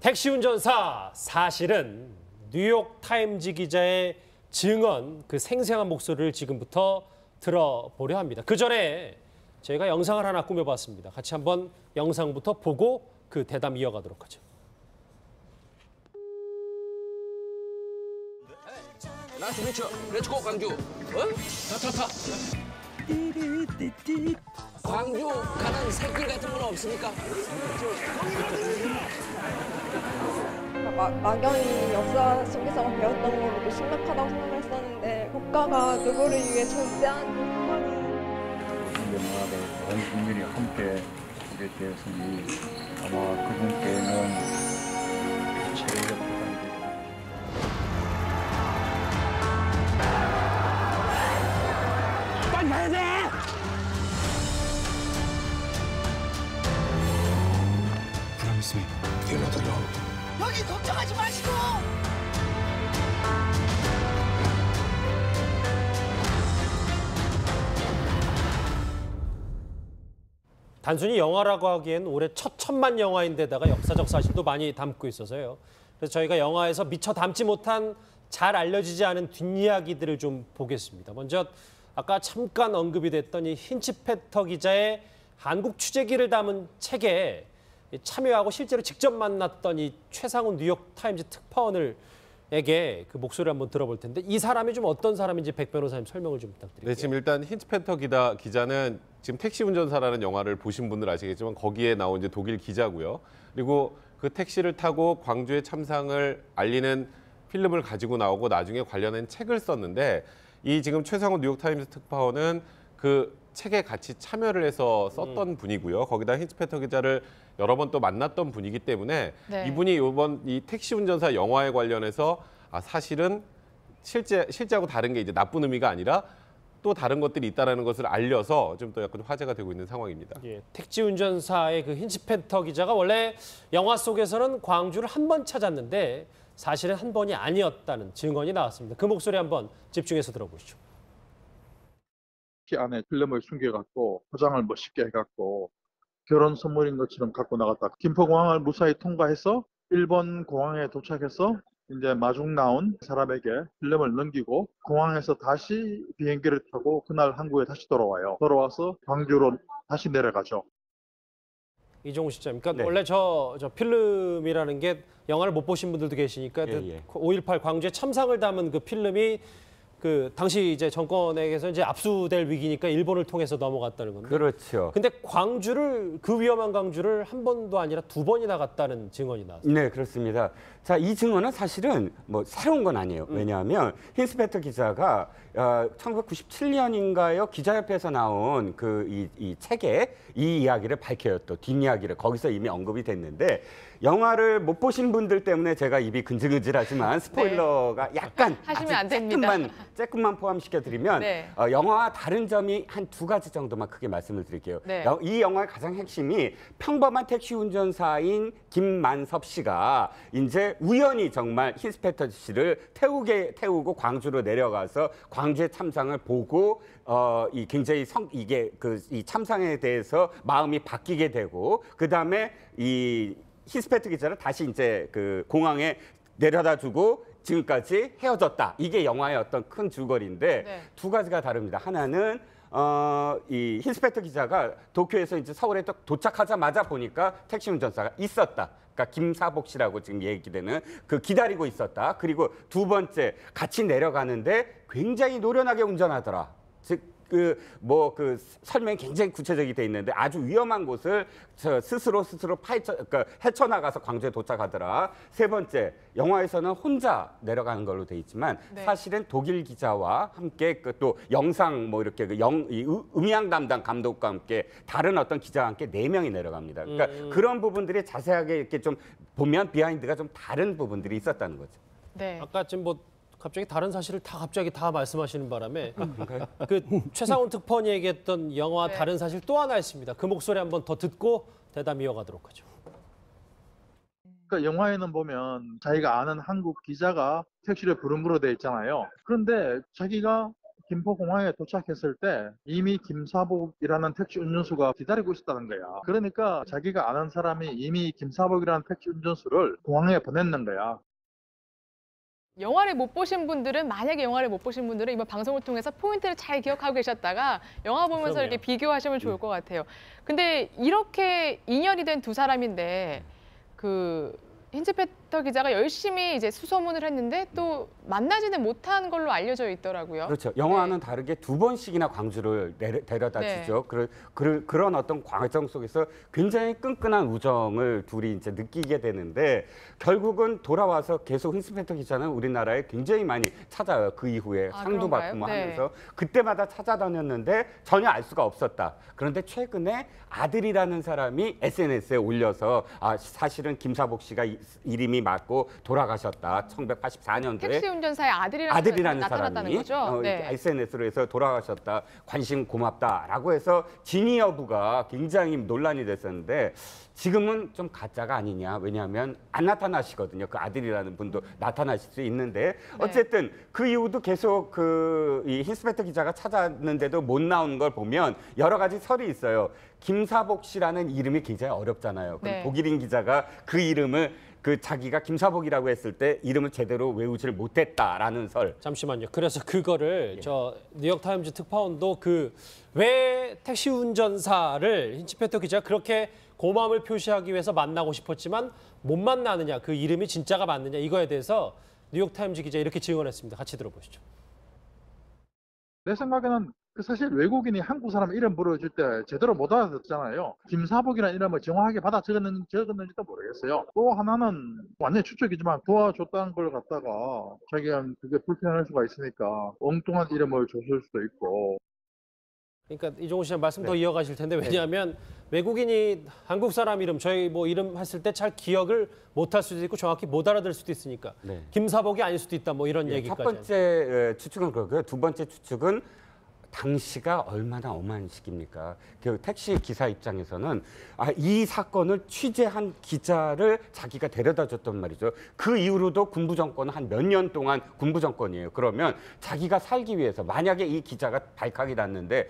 택시 운전사 사실은 뉴욕 타임즈 기자의 증언 그 생생한 목소리를 지금부터 들어보려 합니다. 그 전에 저희가 영상을 하나 꾸며봤습니다. 같이 한번 영상부터 보고 그 대담 이어가도록 하죠. 나이스 미쳐. 렛츠고 광주. 타. 광주 가는 새길 같은 건 없습니까? 막연히 역사 속에서 배웠던 거로도 심각하다고 생각했었는데 국가가 누구를 위해 존재하는 언젠가도 다른 국민이 함께 하게 되었으니 아마 그분께는 최고의 보상이 되고 빨리 가야 돼! Promise me. You're not alone. 여기 걱정하지 마시고. 단순히 영화라고 하기엔 올해 첫 천만 영화인데다가 역사적 사실도 많이 담고 있어서요. 그래서 저희가 영화에서 미처 담지 못한 잘 알려지지 않은 뒷이야기들을 좀 보겠습니다. 먼저 아까 잠깐 언급이 됐던 이 힌치페터 기자의 한국 취재기를 담은 책에 참여하고 실제로 직접 만났던 이 최상훈 뉴욕타임즈 특파원에게 그 목소리를 한번 들어볼 텐데 이 사람이 좀 어떤 사람인지 백 변호사님 설명을 좀 부탁드릴게요. 네, 지금 일단 힌치페터 기자는 지금 택시 운전사라는 영화를 보신 분들 아시겠지만 거기에 나온 이제 독일 기자고요. 그리고 그 택시를 타고 광주의 참상을 알리는 필름을 가지고 나오고 나중에 관련된 책을 썼는데 이 지금 최상훈 뉴욕타임즈 특파원은 그 책에 같이 참여를 해서 썼던 분이고요. 거기다 힌치페터 기자를 여러 번 또 만났던 분이기 때문에 네. 이분이 이번 이 택시 운전사 영화에 관련해서 사실은 실제하고 다른 게 이제 나쁜 의미가 아니라 또 다른 것들이 있다라는 것을 알려서 좀 더 약간 화제가 되고 있는 상황입니다. 예, 택시 운전사의 그 힌치페터 기자가 원래 영화 속에서는 광주를 한 번 찾았는데 사실은 한 번이 아니었다는 증언이 나왔습니다. 그 목소리 한번 집중해서 들어보시죠. 키 안에 필름을 숨겨갖고 포장을 멋있게 해갖고 결혼 선물인 것처럼 갖고 나갔다. 김포공항을 무사히 통과해서 일본 공항에 도착해서 이제 마중 나온 사람에게 필름을 넘기고 공항에서 다시 비행기를 타고 그날 한국에 다시 돌아와요. 돌아와서 광주로 다시 내려가죠. 이종우 시점. 그러니까 네. 원래 저 필름이라는 게 영화를 못 보신 분들도 계시니까 예. 5.18 광주의 참상을 담은 그 필름이 그 당시 이제 정권에게서 이제 압수될 위기니까 일본을 통해서 넘어갔다는 건데. 그렇죠. 근데 광주를 그 위험한 광주를 한 번도 아니라 두 번이나 갔다는 증언이 나왔어요. 네, 그렇습니다. 자, 이 증언은 사실은 뭐 새로운 건 아니에요. 왜냐하면 힌스페터 기자가 1997년인가요? 기자협회에서 나온 이 책에 이 이야기를 밝혀요. 또 뒷이야기를 거기서 이미 언급이 됐는데 영화를 못 보신 분들 때문에 제가 입이 근질근질하지만 스포일러가 약간 하시면 안 됩니다. 조금만 포함시켜드리면 네. 영화와 다른 점이 한 두 가지 정도만 크게 말씀을 드릴게요. 네. 이 영화의 가장 핵심이 평범한 택시 운전사인 김만섭 씨가 이제 우연히 정말 힌스페터 씨를 태우고 광주로 내려가서 광주의 참상을 보고 이 굉장히 이 참상에 대해서 마음이 바뀌게 되고 그다음에 이 힌스페터 기자를 다시 이제 그 공항에 내려다 주고 지금까지 헤어졌다. 이게 영화의 어떤 큰 줄거리인데 네. 두 가지가 다릅니다. 하나는 이 힌스페터 기자가 도쿄에서 이제 서울에 도착하자마자 보니까 택시 운전사가 있었다. 그러니까 김사복 씨라고 지금 얘기되는 기다리고 있었다. 그리고 두 번째 같이 내려가는데 굉장히 노련하게 운전하더라. 즉 설명이 굉장히 구체적이 돼 있는데 아주 위험한 곳을 스스로 헤쳐나가서 광주에 도착하더라. 세 번째, 영화에서는 혼자 내려가는 걸로 돼 있지만 네. 사실은 독일 기자와 함께 또 영상 이렇게 음향 담당 감독과 함께 다른 어떤 기자와 함께 4명이 내려갑니다. 그러니까 그런 부분들이 자세하게 이렇게 좀 보면 비하인드가 좀 다른 부분들이 있었다는 거죠. 네. 아까 지금 갑자기 다른 사실을 갑자기 다 말씀하시는 바람에 그 최상훈 특파원이 얘기했던 영화 네. 다른 사실 또 하나 있습니다. 그 목소리 한번 더 듣고 대담 이어가도록 하죠. 그러니까 영화에는 보면 자기가 아는 한국 기자가 택시를 부릉부릉 돼 있잖아요. 그런데 자기가 김포공항에 도착했을 때 이미 김사복이라는 택시 운전수가 기다리고 있었다는 거야. 그러니까 자기가 아는 사람이 이미 김사복이라는 택시 운전수를 공항에 보냈는 거야. 영화를 못 보신 분들은 만약에 영화를 못 보신 분들은 이번 방송을 통해서 포인트를 잘 기억하고 계셨다가 영화 보면서 그럼요. 이렇게 비교하시면 좋을 것 같아요. 근데 이렇게 인연이 된 두 사람인데 그 힌츠페터 기자가 열심히 이제 수소문을 했는데 또 만나지는 못한 걸로 알려져 있더라고요. 그렇죠. 영화와는 다르게 두 번씩이나 광주를 데려다 네. 주죠. 그런 어떤 과정 속에서 굉장히 끈끈한 우정을 둘이 이제 느끼게 되는데 결국은 돌아와서 계속 힌츠페터 기자는 우리나라에 굉장히 많이 찾아요. 그 이후에 아, 상도 그런가요? 받고 뭐 네. 하면서 그때마다 찾아다녔는데 전혀 알 수가 없었다. 그런데 최근에 아들이라는 사람이 SNS에 올려서 사실은 김사복 씨가 이름이 맞고 돌아가셨다. 1984년도에 택시 운전사의 아들이라는 나타났다는 사람이 거죠. 네. SNS로 해서 돌아가셨다. 관심 고맙다라고 해서 진위 여부가 굉장히 논란이 됐었는데 지금은 좀 가짜가 아니냐. 왜냐하면 안 나타나시거든요. 그 아들이라는 분도 나타나실 수 있는데 어쨌든 그 이후도 계속 이 힌츠페터 기자가 찾았는데도 못 나온 걸 보면 여러 가지 설이 있어요. 김사복 씨라는 이름이 굉장히 어렵잖아요. 그럼 네. 독일인 기자가 그 이름을 자기가 김사복이라고 했을 때 이름을 제대로 외우질 못했다라는 설. 잠시만요. 그래서 그거를 저 뉴욕타임즈 특파원도 왜 택시 운전사를 힌츠페터 기자가 그렇게 고마움을 표시하기 위해서 만나고 싶었지만 못 만나느냐, 그 이름이 진짜가 맞느냐 이거에 대해서 뉴욕타임즈 기자 이렇게 증언했습니다. 같이 들어보시죠. 내 생각에는 사실 외국인이 한국 사람 이름 불러줄 때 제대로 못 알아듣잖아요. 김사복이라는 이름을 정확하게 받아 적었는지도 모르겠어요. 또 하나는 완전히 추측이지만 도와줬다는 걸 갖다가 자기가 그게 불편할 수가 있으니까 엉뚱한 이름을 줬을 수도 있고. 그러니까 이종훈 씨는 말씀 더 이어가실 텐데 왜냐하면 외국인이 한국 사람 이름 저희 뭐 이름 했을 때 잘 기억을 못할 수도 있고 정확히 못 알아들 수도 있으니까 네. 김사복이 아닐 수도 있다 뭐 이런 얘기까지. 첫 번째 추측은 그렇고요. 두 번째 추측은 당시가 얼마나 엄한 시기입니까? 그 택시 기사 입장에서는 이 사건을 취재한 기자를 자기가 데려다 줬단 말이죠. 그 이후로도 군부 정권은 한 몇 년 동안 군부 정권이에요. 그러면 자기가 살기 위해서 만약에 이 기자가 발칵이 났는데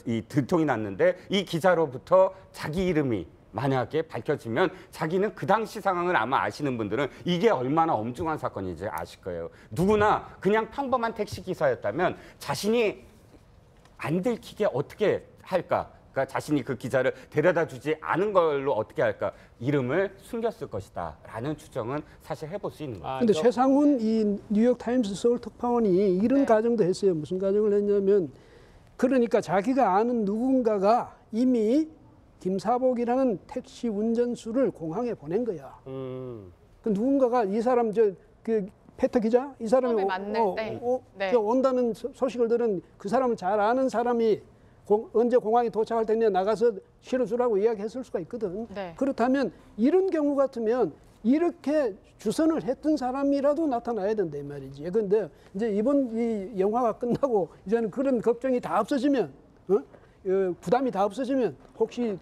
이 들통이 났는데 이 기자로부터 자기 이름이 만약에 밝혀지면 자기는 그 당시 상황을 아마 아시는 분들은 이게 얼마나 엄중한 사건인지 아실 거예요. 누구나 그냥 평범한 택시 기사였다면 자신이 안 들키게 어떻게 할까? 그러니까 자신이 그 기자를 데려다 주지 않은 걸로 어떻게 할까? 이름을 숨겼을 것이다 라는 추정은 사실 해볼 수 있는 거예요. 근데 최상훈 이 뉴욕타임스 서울 특파원이 이런 가정도 했어요. 무슨 가정을 했냐면 그러니까 자기가 아는 누군가가 이미 김사복이라는 택시 운전수를 공항에 보낸 거야. 그 누군가가 이 사람 그 페터 기자 이 사람이 온다는 소식을 들은 그 사람을 잘 아는 사람이 언제 공항에 도착할 때냐 나가서 실어주라고 이야기했을 수가 있거든. 네. 그렇다면 이런 경우 같으면 이렇게 주선을 했던 사람이라도 나타나야 된다 이 말이지. 그런데 이제 이번 이 영화가 끝나고 이제는 그런 걱정이 다 없어지면 부담이 다 없어지면 혹시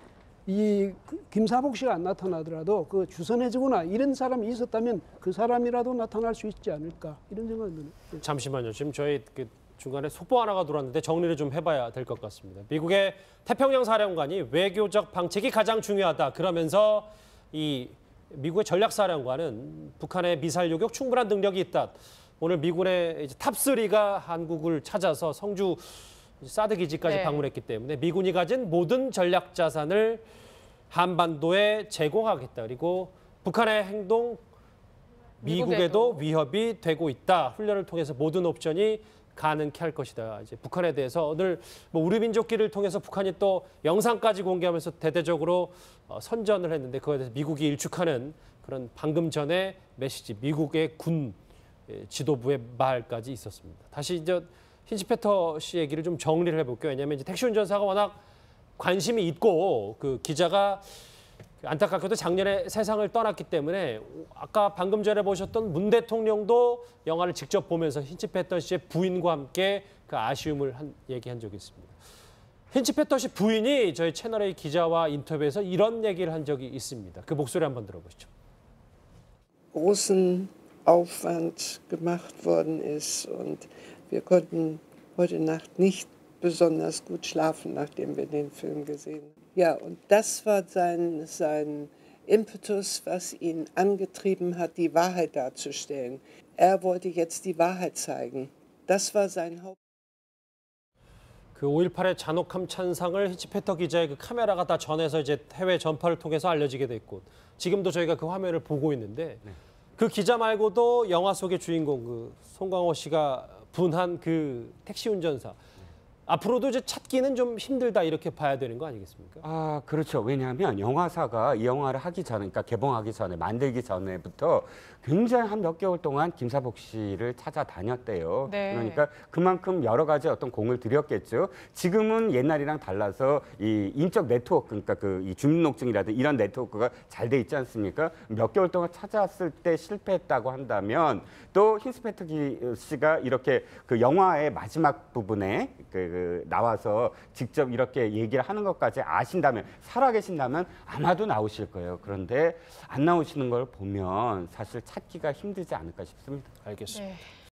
이 김사복 씨가 안 나타나더라도 그 주선해주거나 이런 사람이 있었다면 그 사람이라도 나타날 수 있지 않을까 이런 생각이 드네요. 잠시만요. 지금 저희 중간에 속보 하나가 들어왔는데 정리를 좀 해봐야 될 것 같습니다. 미국의 태평양 사령관이 외교적 방책이 가장 중요하다. 그러면서 이 미국의 전략사령관은 북한의 미사일 요격 충분한 능력이 있다. 오늘 미군의 탑3가 한국을 찾아서 성주 사드 기지까지 방문했기 때문에 미군이 가진 모든 전략 자산을 한반도에 제공하겠다. 그리고 북한의 행동 미국에도 위협이 되고 있다. 훈련을 통해서 모든 옵션이 가능케 할 것이다. 이제 북한에 대해서 오늘 우리 민족기를 통해서 북한이 또 영상까지 공개하면서 대대적으로 선전을 했는데 그거에 대해서 미국이 일축하는 그런 방금 전에 메시지, 미국의 군 지도부의 말까지 있었습니다. 다시 이제 힌츠페터 씨 얘기를 좀 정리를 해볼게요. 왜냐하면 이제 택시 운전사가 워낙 관심이 있고 그 기자가 안타깝게도 작년에 세상을 떠났기 때문에 아까 방금 전에 보셨던 문 대통령도 영화를 직접 보면서 힌츠페터 씨의 부인과 함께 그 아쉬움을 얘기한 적이 있습니다. 힌츠페터 씨 부인이 저희 채널A 기자와 인터뷰에서 이런 얘기를 한 적이 있습니다. 그 목소리 한번 들어보시죠. großen Aufwand gemacht worden ist und wir konnten heute Nacht nicht besonders gut schlafen, nachdem wir den Film gesehen haben. Ja, und das war sein Impetus, was ihn angetrieben hat, die Wahrheit darzustellen. Er wollte jetzt die Wahrheit zeigen. Das war sein Haupt. 그 5.18의 잔혹함 찬상을 히치패터 기자의 그 카메라가 다 전해서 이제 해외 전파를 통해서 알려지게 됐고 지금도 저희가 그 화면을 보고 있는데 그 기자 말고도 영화 속의 주인공 그 송강호 씨가 분한 그 택시 운전사 앞으로도 이제 찾기는 좀 힘들다 이렇게 봐야 되는 거 아니겠습니까? 아, 그렇죠. 왜냐하면 영화사가 이 영화를 하기 전에, 그러니까 개봉하기 전에, 만들기 전에부터 굉장히 한 몇 개월 동안 김사복 씨를 찾아다녔대요. 네. 그러니까 그만큼 여러 가지 어떤 공을 들였겠죠. 지금은 옛날이랑 달라서 이 인적 네트워크, 그러니까 그 이 주민등록증이라든 이런 네트워크가 잘 돼 있지 않습니까? 몇 개월 동안 찾아왔을 때 실패했다고 한다면 또 힌스페터 씨가 이렇게 그 영화의 마지막 부분에 나와서 직접 이렇게 얘기를 하는 것까지 아신다면, 살아계신다면 아마도 나오실 거예요. 그런데 안 나오시는 걸 보면 사실 찾기가 힘들지 않을까 싶습니다. 알겠습니다. 네.